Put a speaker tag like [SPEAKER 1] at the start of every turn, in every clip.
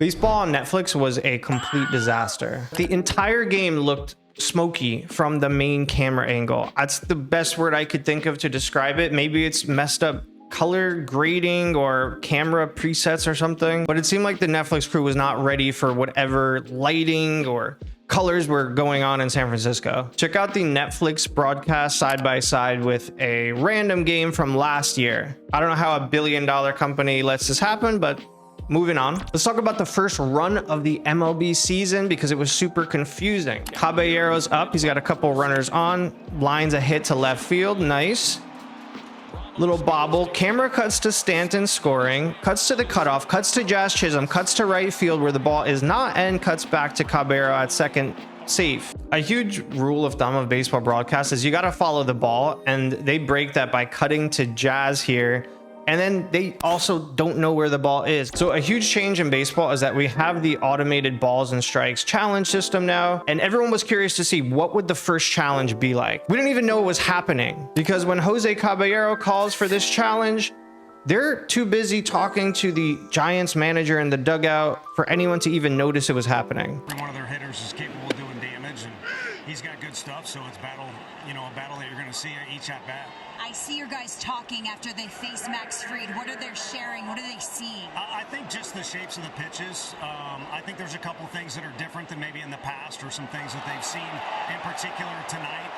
[SPEAKER 1] Baseball on Netflix was a complete disaster. The entire game looked smoky from the main camera angle. That's the best word I could think of to describe it. Maybe it's messed up color grading or camera presets or something, but it seemed like the Netflix crew was not ready for whatever lighting or colors were going on in San Francisco. Check out the Netflix broadcast side by side with a random game from last year. I don't know how a billion-dollar company lets this happen, but moving on. Let's talk about the first run of the MLB season because it was super confusing. Caballero's up. He's got a couple runners on. Lines a hit to left field. Nice. Little bobble. Camera cuts to Stanton scoring. Cuts to the cutoff. Cuts to Jazz Chisholm. Cuts to right field where the ball is not, and cuts back to Caballero at second, safe. A huge rule of thumb of baseball broadcast is you got to follow the ball, and they break that by cutting to Jazz here. And then they also don't know where the ball is. So a huge change in baseball is that we have the automated balls and strikes challenge system now. And everyone was curious to see what would the first challenge be like. We didn't even know what was happening because when Jose Caballero calls for this challenge, they're too busy talking to the Giants manager in the dugout for anyone to even notice it was happening.
[SPEAKER 2] One of their hitters is capable of doing damage, and he's got good stuff. So it's battle, a battle that you're going to see each at bat.
[SPEAKER 3] I see your guys talking after they face Max Fried. What are they sharing? What are they seeing?
[SPEAKER 2] I think just the shapes of the pitches. I think there's a couple things that are different than maybe in the past, or some things that they've seen in particular tonight.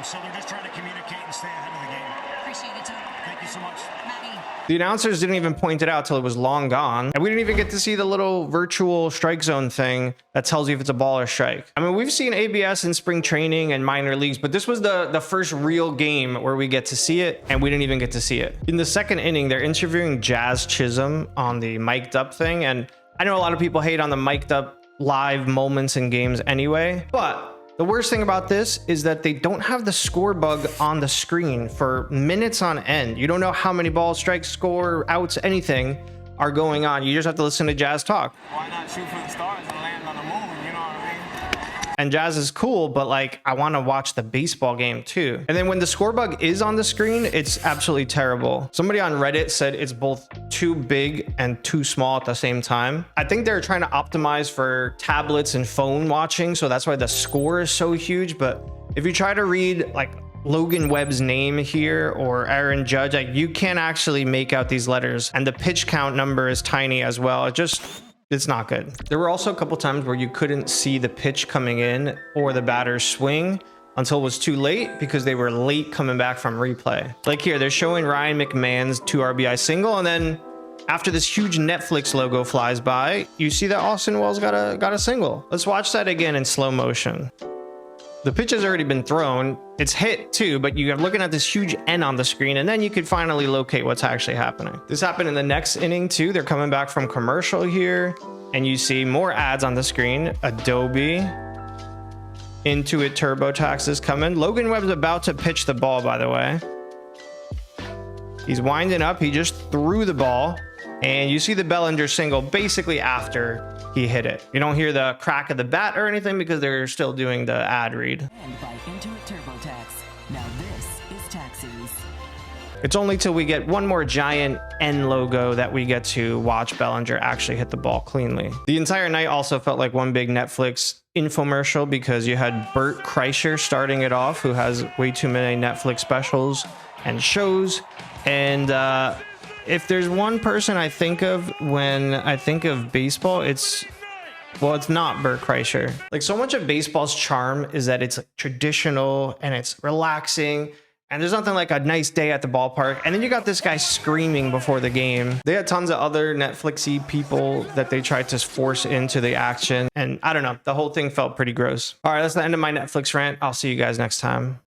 [SPEAKER 2] So they're just trying to communicate and stay ahead of the game.
[SPEAKER 3] Appreciate it, Tony.
[SPEAKER 2] Thank you so much.
[SPEAKER 3] Maddie.
[SPEAKER 1] The announcers didn't even point it out till it was long gone. And we didn't even get to see the little virtual strike zone thing that tells you if it's a ball or strike. I mean, we've seen ABS in spring training and minor leagues, but this was the first real game where we get to see it, and we didn't even get to see it. In the second inning, they're interviewing Jazz Chisholm on the mic'd up thing. And I know a lot of people hate on the mic'd up live moments in games anyway, but the worst thing about this is that they don't have the score bug on the screen for minutes on end. You don't know how many balls, strikes, score, outs, anything are going on. You just have to listen to Jazz talk.
[SPEAKER 4] Why not shoot for the stars and land on the moon? You know what I mean?
[SPEAKER 1] And Jazz is cool, but like, I want to watch the baseball game too. And then when the score bug is on the screen, it's absolutely terrible. Somebody on Reddit said it's both too big and too small at the same time. I think they're trying to optimize for tablets and phone watching, so that's why the score is so huge. But if you try to read like Logan Webb's name here or Aaron Judge, like, you can't actually make out these letters, and the pitch count number is tiny as well. It's not good. There were also a couple times where you couldn't see the pitch coming in or the batter's swing until it was too late because they were late coming back from replay. Like here, they're showing Ryan McMahon's 2 RBI single, and then after this huge Netflix logo flies by, you see that Austin Wells got a single. Let's watch that again in slow motion. The pitch has already been thrown. It's hit too, but you're looking at this huge N on the screen, and then you could finally locate what's actually happening. This happened in the next inning too. They're coming back from commercial here, and you see more ads on the screen. Adobe, Intuit TurboTax is coming. Logan Webb's about to pitch the ball, by the way. He's winding up. He just threw the ball, and you see the Bellinger single basically after he hit it. You don't hear the crack of the bat or anything because they're still doing the ad read.
[SPEAKER 5] And by Intuit TurboTax. Now this is taxes.
[SPEAKER 1] It's only till we get one more giant N logo that we get to watch Bellinger actually hit the ball cleanly. The entire night also felt like one big Netflix infomercial because you had Bert Kreischer starting it off, who has way too many Netflix specials and shows. And if there's one person I think of when I think of baseball, it's not Bert Kreischer. Like, so much of baseball's charm is that it's like traditional and it's relaxing, and there's nothing like a nice day at the ballpark. And then you got this guy screaming before the game. They had tons of other Netflixy people that they tried to force into the action, and I don't know, the whole thing felt pretty gross. All right, that's the end of my Netflix rant. I'll see you guys next time.